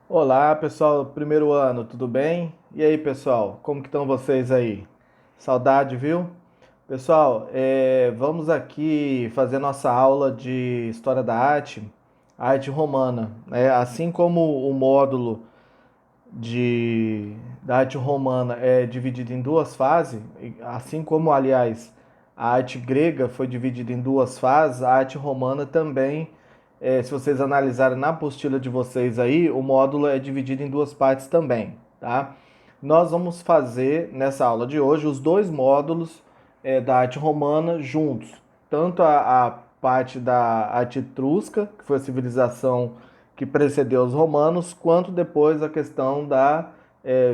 Olá, pessoal do primeiro ano, tudo bem? E aí, pessoal, como que estão vocês aí? Saudade, viu? Pessoal, vamos aqui fazer nossa aula de História da Arte Romana, né? Assim como o módulo da arte romana é dividido em duas fases, assim como, aliás, a arte grega foi dividida em duas fases, a arte romana também, se vocês analisarem na apostila de vocês aí, o módulo é dividido em duas partes também, tá? Nós vamos fazer nessa aula de hoje os dois módulos da arte romana juntos, tanto a parte da arte etrusca, que foi a civilização que precedeu os romanos, quanto depois a questão da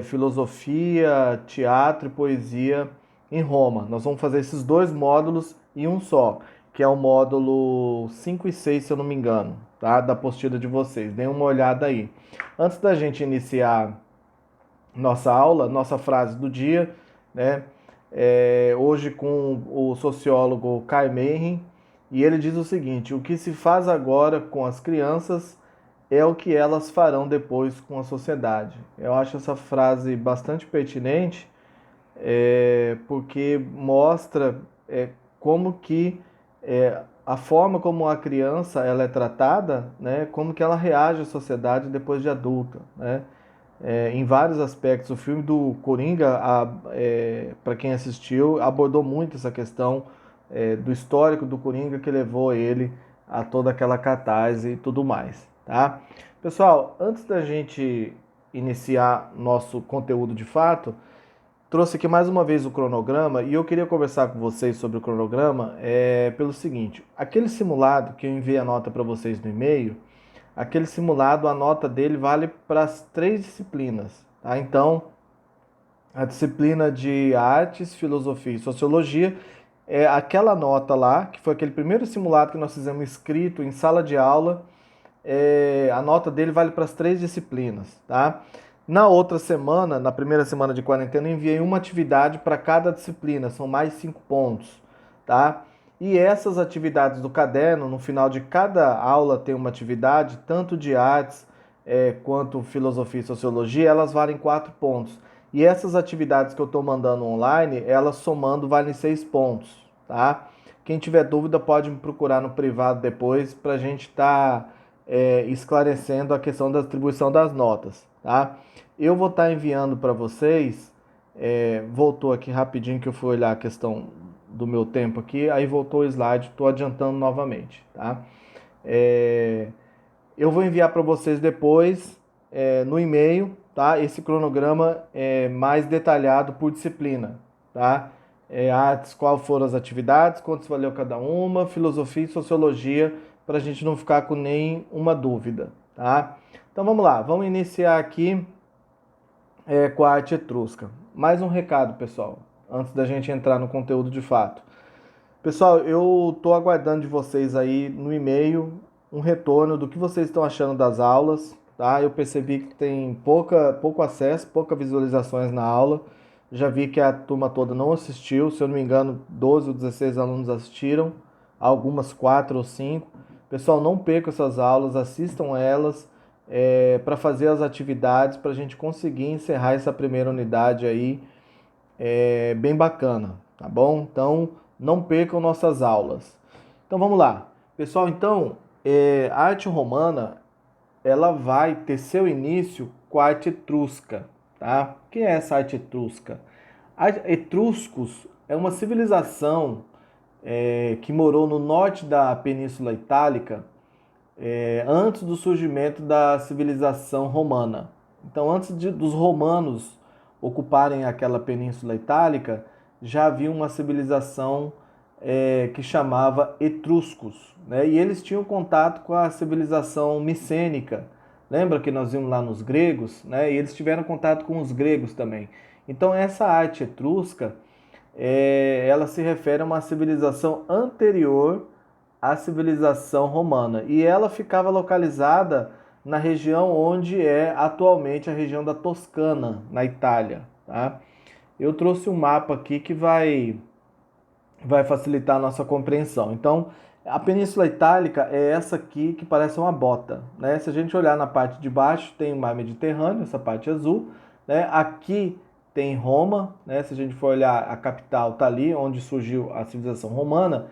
filosofia, teatro e poesia em Roma. Nós vamos fazer esses dois módulos em um só, que é o módulo 5 e 6, se eu não me engano, tá? Da apostila de vocês. Deem uma olhada aí. Antes da gente iniciar nossa aula, nossa frase do dia, né? Hoje com o sociólogo Kai Meiring, e ele diz o seguinte: o que se faz agora com as crianças é o que elas farão depois com a sociedade. Eu acho essa frase bastante pertinente, porque mostra como que a forma como a criança ela é tratada, né, como que ela reage à sociedade depois de adulta, né? Em vários aspectos. O filme do Coringa, para quem assistiu, abordou muito essa questão do histórico do Coringa que levou ele a toda aquela catarse e tudo mais, tá? Pessoal, antes da gente iniciar nosso conteúdo de fato, trouxe aqui mais uma vez o cronograma e eu queria conversar com vocês sobre o cronograma pelo seguinte: aquele simulado que eu enviei a nota para vocês no e-mail, aquele simulado, a nota dele vale para as três disciplinas, tá? Então, a disciplina de artes, filosofia e sociologia é aquela nota lá, que foi aquele primeiro simulado que nós fizemos escrito em sala de aula, a nota dele vale para as três disciplinas, tá? Na outra semana, na primeira semana de quarentena, eu enviei uma atividade para cada disciplina, são mais 5 pontos, tá? E essas atividades do caderno, no final de cada aula tem uma atividade, tanto de artes quanto filosofia e sociologia, elas valem 4 pontos. E essas atividades que eu estou mandando online, elas somando valem 6 pontos, tá? Quem tiver dúvida pode me procurar no privado depois para a gente estar esclarecendo a questão da distribuição das notas, tá? Eu vou estar enviando para vocês, voltou aqui rapidinho que eu fui olhar a questão do meu tempo aqui, aí voltou o slide, estou adiantando novamente, tá? É, eu vou enviar para vocês depois no e-mail, tá? Esse cronograma mais detalhado por disciplina, tá? Artes, qual foram as atividades, quanto valeu cada uma, filosofia e sociologia, para a gente não ficar com nenhuma dúvida, tá? Então vamos lá, vamos iniciar aqui com a arte etrusca. Mais um recado, pessoal, antes da gente entrar no conteúdo de fato. Pessoal, eu estou aguardando de vocês aí no e-mail um retorno do que vocês estão achando das aulas, tá? Eu percebi que tem pouco acesso, poucas visualizações na aula. Já vi que a turma toda não assistiu, se eu não me engano, 12 ou 16 alunos assistiram, algumas 4 ou 5. Pessoal, não percam essas aulas, assistam elas para fazer as atividades, para a gente conseguir encerrar essa primeira unidade aí bem bacana, tá bom? Então, não percam nossas aulas. Então, vamos lá. Pessoal, então, a arte romana, ela vai ter seu início com a arte etrusca, tá? O que é essa arte etrusca? A Etruscos é uma civilização que morou no norte da Península Itálica antes do surgimento da civilização romana. Então, dos romanos ocuparem aquela Península Itálica, já havia uma civilização que chamava Etruscos, né? E eles tinham contato com a civilização micênica. Lembra que nós vimos lá nos gregos, né? E eles tiveram contato com os gregos também. Então, essa arte etrusca, ela se refere a uma civilização anterior à civilização romana. E ela ficava localizada na região onde é atualmente a região da Toscana, na Itália. Tá? Eu trouxe um mapa aqui que vai facilitar a nossa compreensão. Então, A Península Itálica é essa aqui que parece uma bota, né? Se a gente olhar na parte de baixo, tem o mar Mediterrâneo, essa parte azul, né? Aqui tem Roma, né? Se a gente for olhar, a capital está ali, onde surgiu a civilização romana,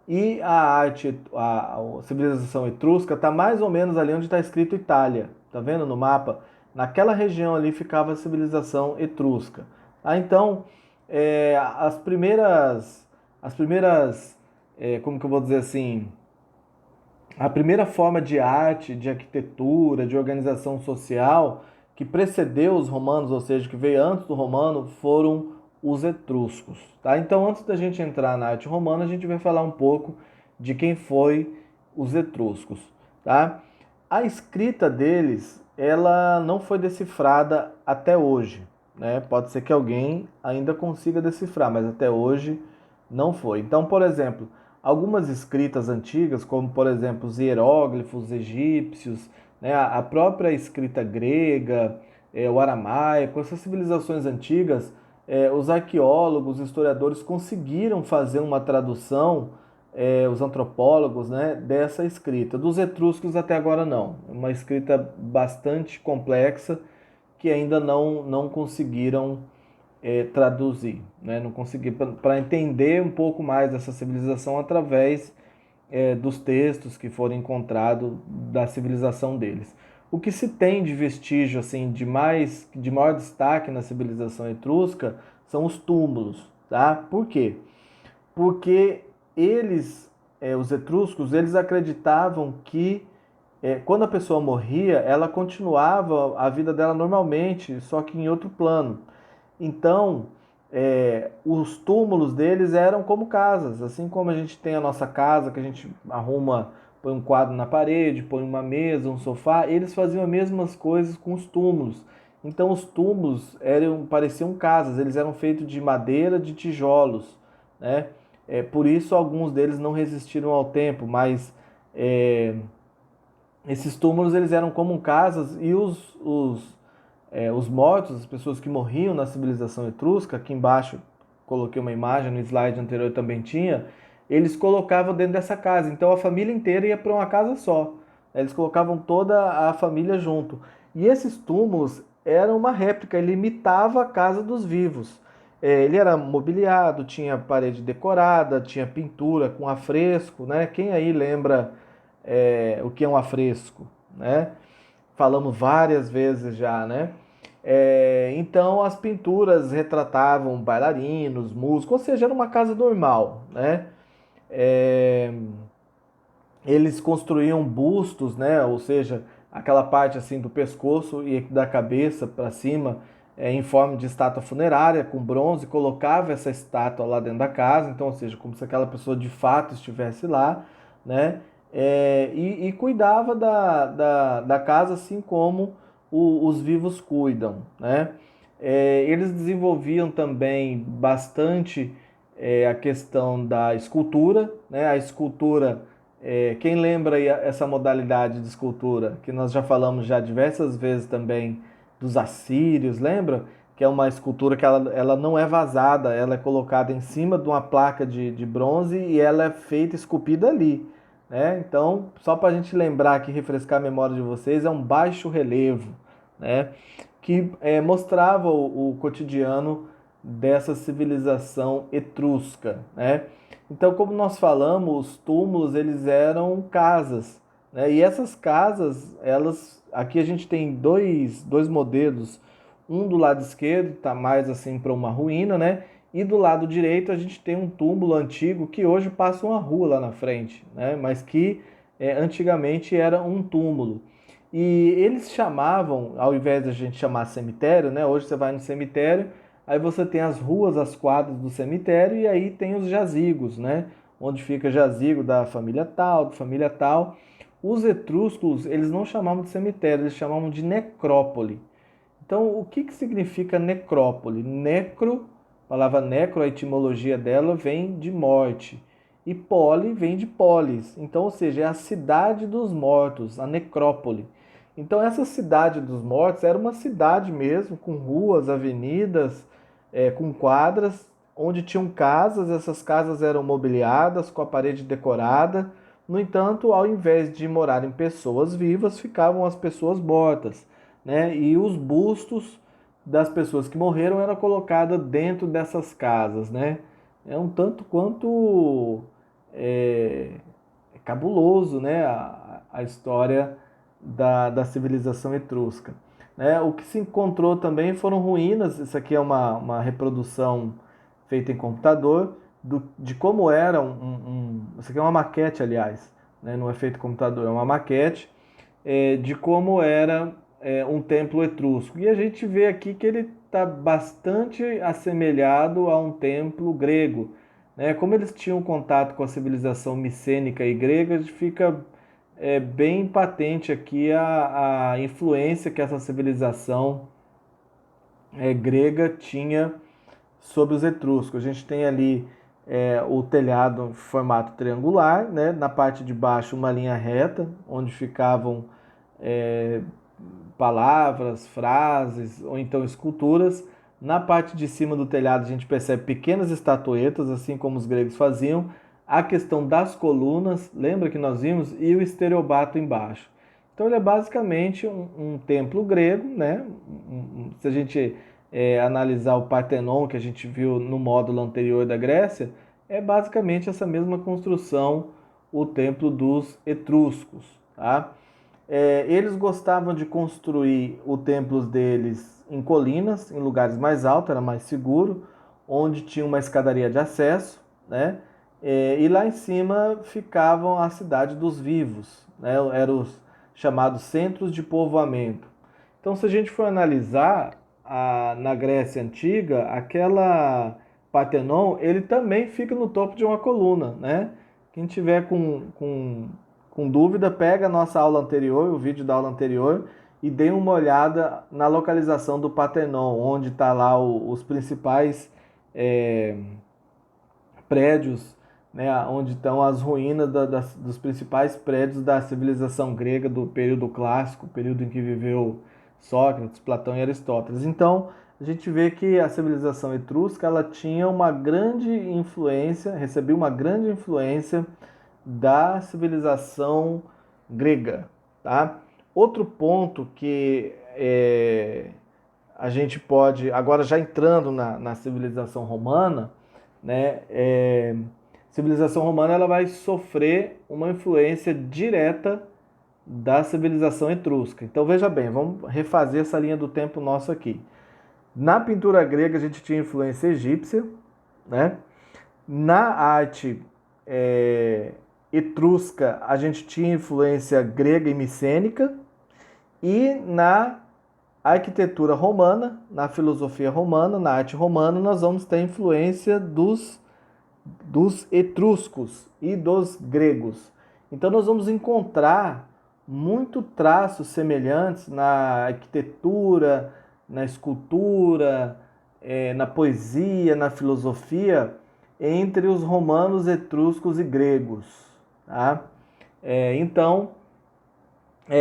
e a arte, a civilização etrusca está mais ou menos ali onde está escrito Itália, tá vendo no mapa? Naquela região ali ficava a civilização etrusca. Ah, então, as primeiras, como que eu vou dizer assim, a primeira forma de arte, de arquitetura, de organização social que precedeu os romanos, ou seja, que veio antes do romano, foram os etruscos. Tá? Então, antes da gente entrar na arte romana, a gente vai falar um pouco de quem foi os etruscos. Tá? A escrita deles, ela não foi decifrada até hoje. Né? Pode ser que alguém ainda consiga decifrar, mas até hoje não foi. Então, por exemplo, algumas escritas antigas, como por exemplo os hieróglifos egípcios, né, a própria escrita grega, o aramaico, essas civilizações antigas, os arqueólogos, os historiadores conseguiram fazer uma tradução, os antropólogos, né, dessa escrita. Dos etruscos até agora não. Uma escrita bastante complexa que ainda não conseguiram traduzir, né? Não consegui para entender um pouco mais dessa civilização através dos textos que foram encontrados da civilização deles. O que se tem de vestígio assim de maior destaque na civilização etrusca são os túmulos, tá? Por quê? Porque eles, os etruscos, eles acreditavam que quando a pessoa morria, ela continuava a vida dela normalmente, só que em outro plano. Então, os túmulos deles eram como casas, assim como a gente tem a nossa casa, que a gente arruma, põe um quadro na parede, põe uma mesa, um sofá, eles faziam as mesmas coisas com os túmulos. Então, os túmulos pareciam casas, eles eram feitos de madeira, de tijolos, né? Por isso, alguns deles não resistiram ao tempo, mas é, esses túmulos eles eram como casas e os mortos, as pessoas que morriam na civilização etrusca, aqui embaixo coloquei uma imagem, no slide anterior também tinha, eles colocavam dentro dessa casa. Então a família inteira ia para uma casa só. Eles colocavam toda a família junto. E esses túmulos eram uma réplica, ele imitava a casa dos vivos. Ele era mobiliado, tinha parede decorada, tinha pintura com afresco, né? Quem aí lembra o que é um afresco, né? Falamos várias vezes já, né? Então as pinturas retratavam bailarinos, músicos, ou seja, era uma casa normal, né? É, Eles construíam bustos, né? Ou seja, aquela parte assim do pescoço e da cabeça para cima, em forma de estátua funerária com bronze, colocava essa estátua lá dentro da casa, então, ou seja, como se aquela pessoa de fato estivesse lá, né? E cuidava da casa assim como os vivos cuidam, né? Eles desenvolviam também bastante a questão da escultura, né? A escultura, quem lembra aí essa modalidade de escultura, que nós já falamos já diversas vezes também dos assírios, lembra? Que é uma escultura que ela não é vazada, ela é colocada em cima de uma placa de bronze e ela é feita, esculpida ali, né? Então, só para a gente lembrar aqui, refrescar a memória de vocês, é um baixo relevo, né? Que mostrava o cotidiano dessa civilização etrusca, né? Então, como nós falamos, os túmulos eles eram casas, né? E essas casas, aqui a gente tem dois modelos, um do lado esquerdo está mais assim para uma ruína, né? E do lado direito a gente tem um túmulo antigo que hoje passa uma rua lá na frente, né? Mas que antigamente era um túmulo. E eles chamavam, ao invés de a gente chamar cemitério, né? Hoje você vai no cemitério, aí você tem as ruas, as quadras do cemitério e aí tem os jazigos, né? Onde fica jazigo da família tal, da família tal. Os etruscos, eles não chamavam de cemitério, eles chamavam de necrópole. Então, o que significa necrópole? Necro, a palavra necro, a etimologia dela vem de morte. E pole vem de polis. Então, ou seja, é a cidade dos mortos, a necrópole. Então, essa cidade dos mortos era uma cidade mesmo, com ruas, avenidas, com quadras, onde tinham casas. Essas casas eram mobiliadas, com a parede decorada. No entanto, ao invés de morarem pessoas vivas, ficavam as pessoas mortas, né? E os bustos das pessoas que morreram eram colocados dentro dessas casas, né? É um tanto quanto é, cabuloso, né? A história da civilização etrusca. Né? O que se encontrou também foram ruínas. Isso aqui é uma reprodução feita em computador de como era isso aqui é uma maquete, aliás, né? Não é feito em computador, é uma maquete de como era um templo etrusco. E a gente vê aqui que ele está bastante assemelhado a um templo grego. Né? Como eles tinham contato com a civilização micênica e grega, fica bem patente aqui a influência que essa civilização grega tinha sobre os etruscos. A gente tem ali o telhado em formato triangular, né? Na parte de baixo uma linha reta, onde ficavam é, palavras, frases ou então esculturas. Na parte de cima do telhado a gente percebe pequenas estatuetas, assim como os gregos faziam. A questão das colunas, lembra que nós vimos? E o estereobato embaixo. Então ele é basicamente um templo grego, né? Se a gente analisar o Partenon que a gente viu no módulo anterior da Grécia, é basicamente essa mesma construção, o templo dos etruscos, tá? Eles gostavam de construir os templos deles em colinas, em lugares mais altos, era mais seguro, onde tinha uma escadaria de acesso, né? E lá em cima ficavam a cidade dos vivos, né? Eram os chamados centros de povoamento. Então, se a gente for analisar na Grécia Antiga, aquela Partenon, ele também fica no topo de uma coluna, né? Quem tiver com dúvida, pega a nossa aula anterior, o vídeo da aula anterior, e dê uma olhada na localização do Partenon, onde está lá os principais prédios, né, onde estão as ruínas dos principais prédios da civilização grega do período clássico, período em que viveu Sócrates, Platão e Aristóteles. Então, a gente vê que a civilização etrusca ela tinha uma grande influência, recebia uma grande influência da civilização grega, tá? Outro ponto que a gente pode, agora já entrando na civilização romana, né, civilização romana ela vai sofrer uma influência direta da civilização etrusca. Então veja bem, vamos refazer essa linha do tempo nosso aqui. Na pintura grega a gente tinha influência egípcia, né? Na arte etrusca a gente tinha influência grega e micênica, e na arquitetura romana, na filosofia romana, na arte romana, nós vamos ter influência dos etruscos e dos gregos. Então nós vamos encontrar muito traços semelhantes na arquitetura, na escultura, na poesia, na filosofia, entre os romanos, etruscos e gregos. Tá? Então,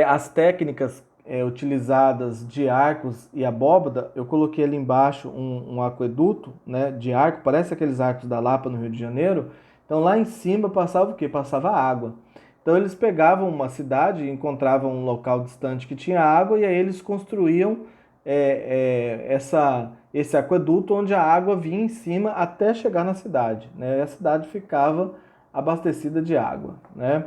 as técnicas utilizadas de arcos e abóbada, eu coloquei ali embaixo um aqueduto, né, de arco, parece aqueles arcos da Lapa no Rio de Janeiro. Então lá em cima passava o quê? Passava água. Então eles pegavam uma cidade, encontravam um local distante que tinha água e aí eles construíam esse aqueduto onde a água vinha em cima até chegar na cidade, né? E a cidade ficava abastecida de água, né?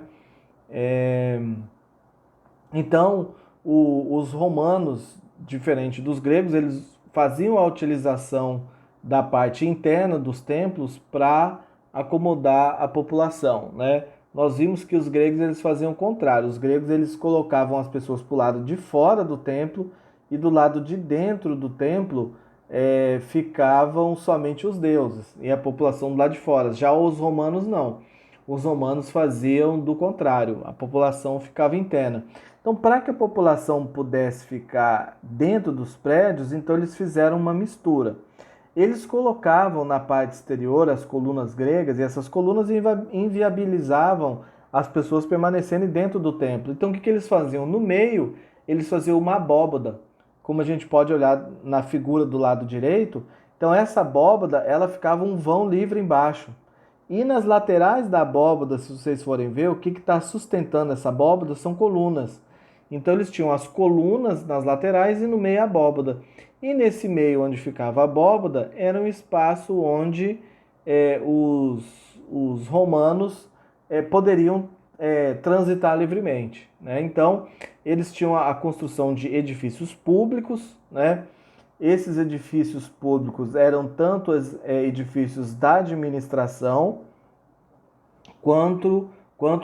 Então, os romanos, diferente dos gregos, eles faziam a utilização da parte interna dos templos para acomodar a população, né? Nós vimos que os gregos eles faziam o contrário. Os gregos eles colocavam as pessoas para o lado de fora do templo e do lado de dentro do templo ficavam somente os deuses e a população do lado de fora. Já os romanos não. Os romanos faziam do contrário. A população ficava interna. Então, para que a população pudesse ficar dentro dos prédios, então eles fizeram uma mistura. Eles colocavam na parte exterior as colunas gregas e essas colunas inviabilizavam as pessoas permanecerem dentro do templo. Então, o que eles faziam? No meio, eles faziam uma abóbada, como a gente pode olhar na figura do lado direito. Então, essa abóbada, ela ficava um vão livre embaixo. E nas laterais da abóbada, se vocês forem ver, o que está sustentando essa abóbada são colunas. Então eles tinham as colunas nas laterais e no meio a abóbada. E nesse meio onde ficava a abóbada era um espaço onde os romanos poderiam transitar livremente, né? Então eles tinham a construção de edifícios públicos, né? Esses edifícios públicos eram tanto edifícios da administração quanto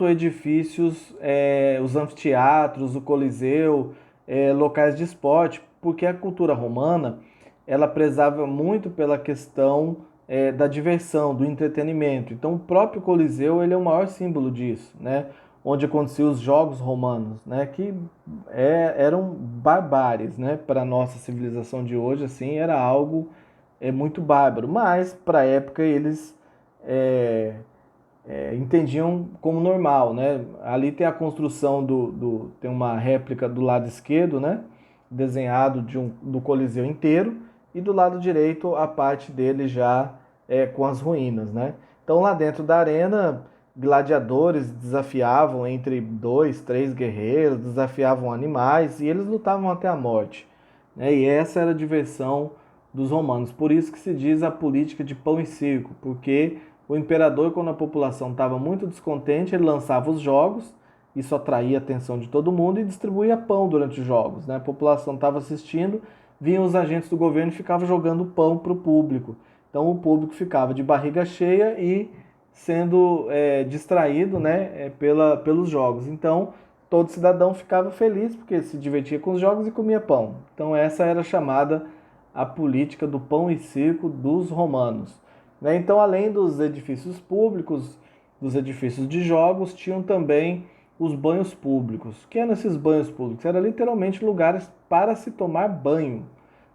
edifícios, os anfiteatros, o Coliseu, locais de esporte, porque a cultura romana ela prezava muito pela questão da diversão, do entretenimento. Então, o próprio Coliseu ele é o maior símbolo disso, né? Onde aconteciam os jogos romanos, né? Que eram barbáries, né? Para a nossa civilização de hoje, assim, era algo muito bárbaro. Mas, para a época, eles é, entendiam como normal, né? Ali tem a construção tem uma réplica do lado esquerdo, né? Desenhado do Coliseu inteiro, e do lado direito a parte dele já com as ruínas, né? Então lá dentro da arena, gladiadores desafiavam entre dois, três guerreiros, desafiavam animais e eles lutavam até a morte, né? E essa era a diversão dos romanos. Por isso que se diz a política de pão e circo, porque o imperador, quando a população estava muito descontente, ele lançava os jogos, isso atraía a atenção de todo mundo e distribuía pão durante os jogos, né? A população estava assistindo, vinham os agentes do governo e ficavam jogando pão para o público. Então o público ficava de barriga cheia e sendo distraído, né, pelos jogos. Então todo cidadão ficava feliz porque se divertia com os jogos e comia pão. Então essa era chamada a política do pão e circo dos romanos, né? Então, além dos edifícios públicos, dos edifícios de jogos, tinham também os banhos públicos. O que eram esses banhos públicos? Eram literalmente lugares para se tomar banho.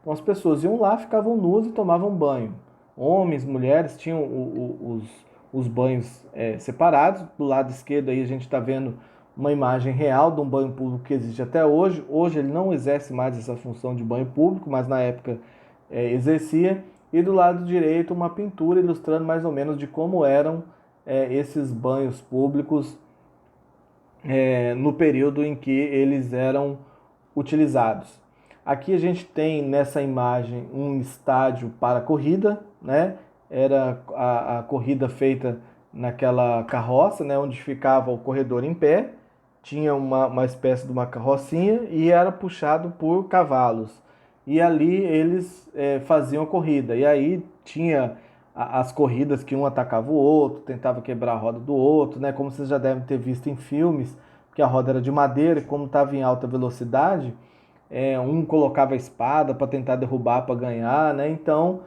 Então, as pessoas iam lá, ficavam nuas e tomavam banho. Homens, mulheres tinham os banhos separados. Do lado esquerdo aí a gente está vendo uma imagem real de um banho público que existe até hoje. Hoje ele não exerce mais essa função de banho público, mas na época exercia. E do lado direito uma pintura ilustrando mais ou menos de como eram esses banhos públicos no período em que eles eram utilizados. Aqui a gente tem nessa imagem um estádio para corrida, né? Era a corrida feita naquela carroça, né? Onde ficava o corredor em pé, tinha uma espécie de uma carrocinha e era puxado por cavalos. E ali eles faziam a corrida. E aí tinha as corridas que um atacava o outro, tentava quebrar a roda do outro, né? Como vocês já devem ter visto em filmes, que a roda era de madeira e como estava em alta velocidade, um colocava a espada para tentar derrubar para ganhar, né? Então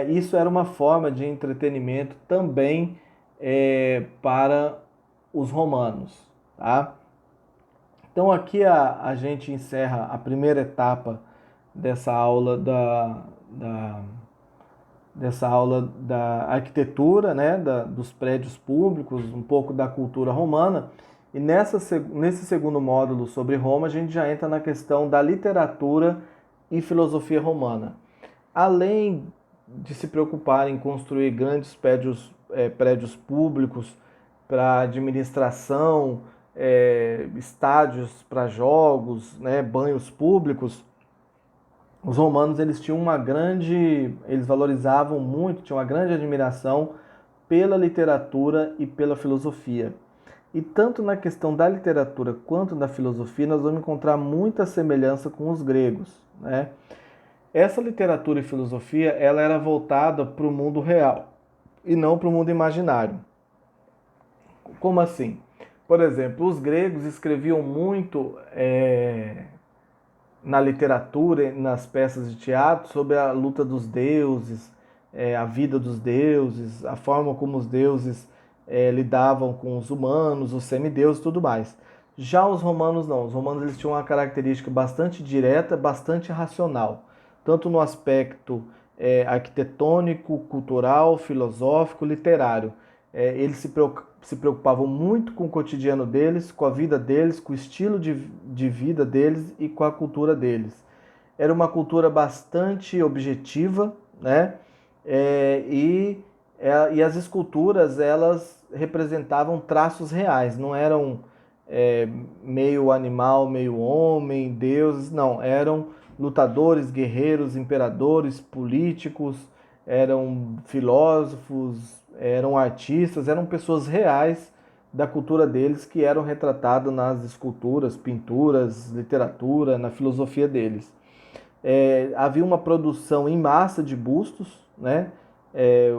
isso era uma forma de entretenimento também para os romanos, tá? Então aqui a gente encerra a primeira etapa dessa aula dessa aula da arquitetura, né, dos prédios públicos, um pouco da cultura romana. E nesse segundo módulo sobre Roma, a gente já entra na questão da literatura e filosofia romana. Além de se preocupar em construir grandes prédios públicos para administração, estádios para jogos, né, banhos públicos, os romanos eles valorizavam muito, tinham uma grande admiração pela literatura e pela filosofia. E tanto na questão da literatura quanto da filosofia, nós vamos encontrar muita semelhança com os gregos, né? Essa literatura e filosofia, ela era voltada para o mundo real e não para o mundo imaginário. Como assim? Por exemplo, os gregos escreviam muito na literatura, nas peças de teatro, sobre a luta dos deuses, a vida dos deuses, a forma como os deuses lidavam com os humanos, os semideuses e tudo mais. Já os romanos não. Os romanos eles tinham uma característica bastante direta, bastante racional, tanto no aspecto arquitetônico, cultural, filosófico, literário. Eles se preocupavam muito com o cotidiano deles, com a vida deles, com o estilo de vida deles e com a cultura deles. Era uma cultura bastante objetiva, né? E E as esculturas, elas representavam traços reais, não eram meio animal, meio homem, deuses, não, eram lutadores, guerreiros, imperadores, políticos, eram filósofos, eram artistas, eram pessoas reais da cultura deles que eram retratadas nas esculturas, pinturas, literatura, na filosofia deles. Havia uma produção em massa de bustos, né?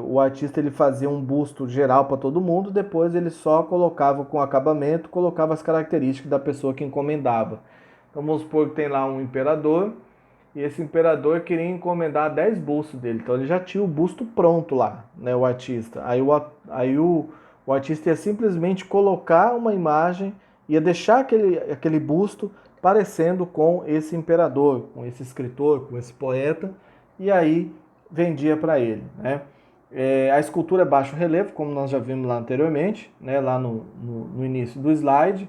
O artista ele fazia um busto geral para todo mundo, depois ele só colocava com acabamento, colocava as características da pessoa que encomendava. Então vamos supor que tem lá um imperador, e esse imperador queria encomendar 10 bustos dele, então ele já tinha o busto pronto lá, né, o artista. O artista ia simplesmente colocar uma imagem, ia deixar aquele busto parecendo com esse imperador, com esse escritor, com esse poeta, e aí vendia para ele, né? A escultura é baixo relevo, como nós já vimos lá anteriormente, né, lá no início do slide.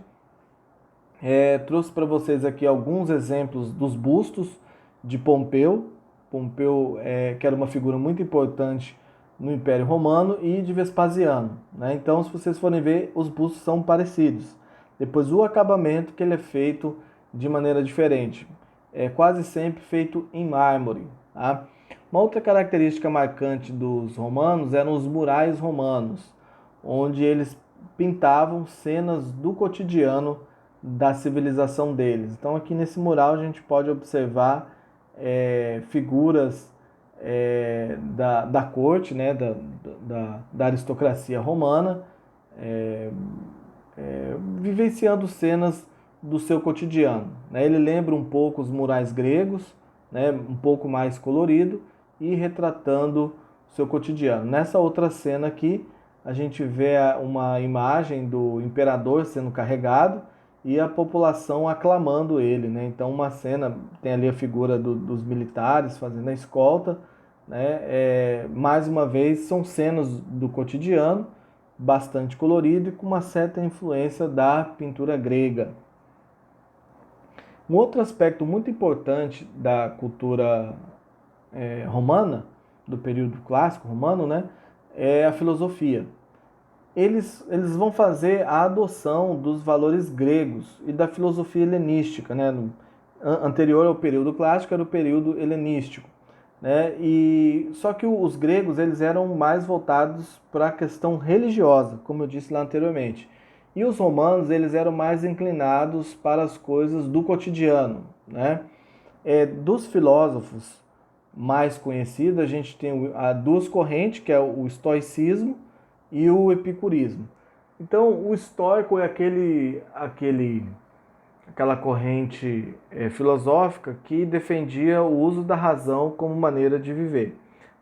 Trouxe para vocês aqui alguns exemplos dos bustos de Pompeu. Pompeu, que era uma figura muito importante no Império Romano, e de Vespasiano, né? Então, se vocês forem ver, os bustos são parecidos. Depois, o acabamento, que ele é feito de maneira diferente. É quase sempre feito em mármore, tá? Uma outra característica marcante dos romanos eram os murais romanos, onde eles pintavam cenas do cotidiano da civilização deles. Então, aqui nesse mural a gente pode observar figuras da corte, né, da aristocracia romana, vivenciando cenas do seu cotidiano, né? Ele lembra um pouco os murais gregos, né, um pouco mais colorido e retratando o seu cotidiano. Nessa outra cena aqui, a gente vê uma imagem do imperador sendo carregado e a população aclamando ele, né? Então, uma cena, tem ali a figura dos militares fazendo a escolta, né? Mais uma vez, são cenas do cotidiano, bastante colorido e com uma certa influência da pintura grega. Um outro aspecto muito importante da cultura romana, do período clássico romano, né, é a filosofia. Eles vão fazer a adoção dos valores gregos e da filosofia helenística, né? Anterior ao período clássico era o período helenístico, né? E só que os gregos eles eram mais voltados para a questão religiosa, como eu disse lá anteriormente. E os romanos eles eram mais inclinados para as coisas do cotidiano, né? Dos filósofos mais conhecidos, a gente tem duas correntes, que é o estoicismo e o epicurismo. Então, o estoico é aquela corrente filosófica que defendia o uso da razão como maneira de viver,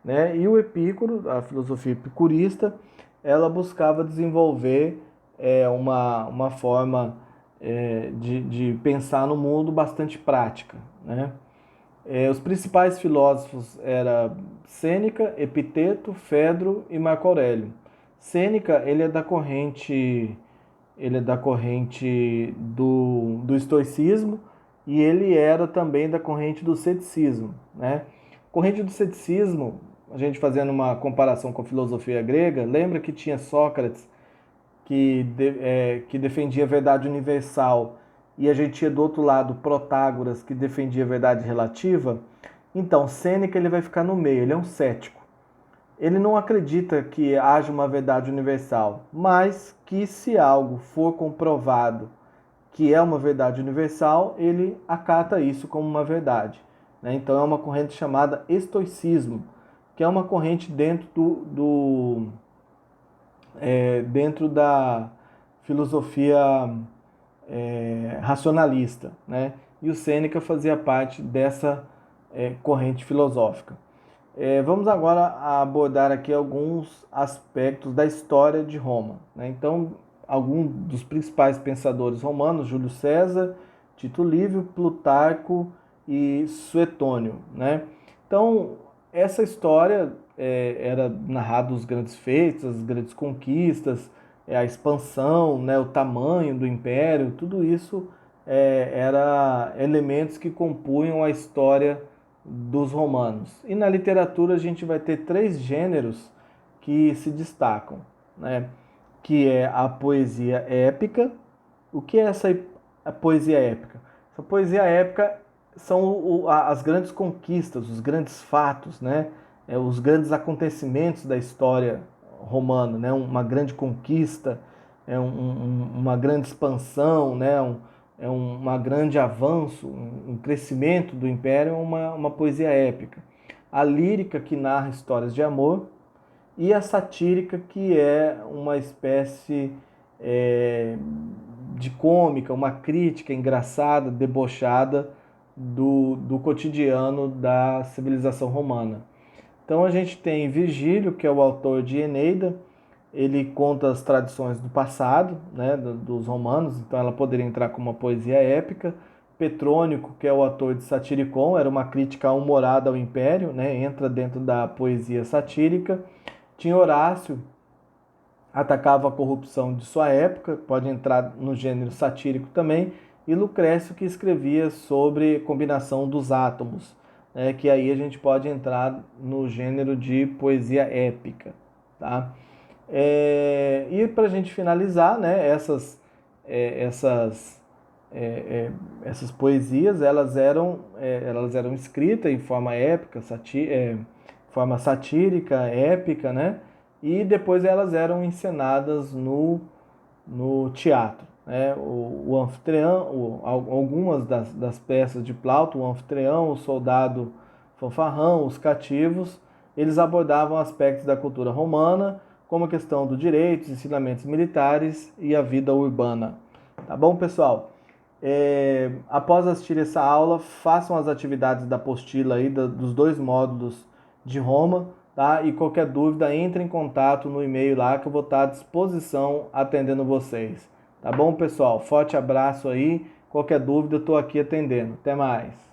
né? E o Epicuro, a filosofia epicurista, ela buscava desenvolver uma forma de pensar no mundo bastante prática, né? Os principais filósofos eram Sêneca, Epiteto, Fedro e Marco Aurélio. Sêneca, ele é da corrente do estoicismo, e ele era também da corrente do ceticismo, né? Corrente do ceticismo, a gente fazendo uma comparação com a filosofia grega, lembra que tinha Sócrates que defendia a verdade universal, e a gente tinha do outro lado Protágoras, que defendia a verdade relativa? Então, Sêneca ele vai ficar no meio, ele é um cético. Ele não acredita que haja uma verdade universal, mas que se algo for comprovado que é uma verdade universal, ele acata isso como uma verdade, né? Então é uma corrente chamada estoicismo, que é uma corrente dentro da filosofia racionalista, né? E o Sêneca fazia parte dessa corrente filosófica. Vamos agora abordar aqui alguns aspectos da história de Roma, né? Então, alguns dos principais pensadores romanos, Júlio César, Tito Livio, Plutarco e Suetônio, né? Então, essa história era narrada os grandes feitos, as grandes conquistas, a expansão, né, o tamanho do império, tudo isso era elementos que compunham a história dos romanos. E na literatura a gente vai ter três gêneros que se destacam, né? Que é a poesia épica. O que é a poesia épica? Essa poesia épica são as grandes conquistas, os grandes fatos, né? Os grandes acontecimentos da história romana, né? Uma grande conquista, uma grande expansão, né? Uma grande avanço, um crescimento do império, é uma poesia épica. A lírica, que narra histórias de amor, e a satírica, que é uma espécie é, de cômica, uma crítica engraçada, debochada do cotidiano da civilização romana. Então a gente tem Virgílio, que é o autor de Eneida. Ele conta as tradições do passado, né, dos romanos, então ela poderia entrar como uma poesia épica. Petrônico, que é o autor de Satiricon, era uma crítica humorada ao império, né, entra dentro da poesia satírica. Tinha Horácio, atacava a corrupção de sua época, pode entrar no gênero satírico também, e Lucrécio, que escrevia sobre combinação dos átomos, né, que aí a gente pode entrar no gênero de poesia épica. Tá? E para a gente finalizar, né, é, essas, essas poesias, elas eram escritas em forma épica, forma satírica, épica, né? E depois elas eram encenadas no teatro. Né? O anfitrião, algumas das peças de Plauto, o anfitrião, o soldado fanfarrão, os cativos, eles abordavam aspectos da cultura romana, como a questão do direito, os ensinamentos militares e a vida urbana. Tá bom, pessoal? Após assistir essa aula, façam as atividades da apostila aí, dos dois módulos de Roma, tá? E qualquer dúvida, entre em contato no e-mail lá que eu vou estar à disposição atendendo vocês. Tá bom, pessoal? Forte abraço aí. Qualquer dúvida, eu estou aqui atendendo. Até mais.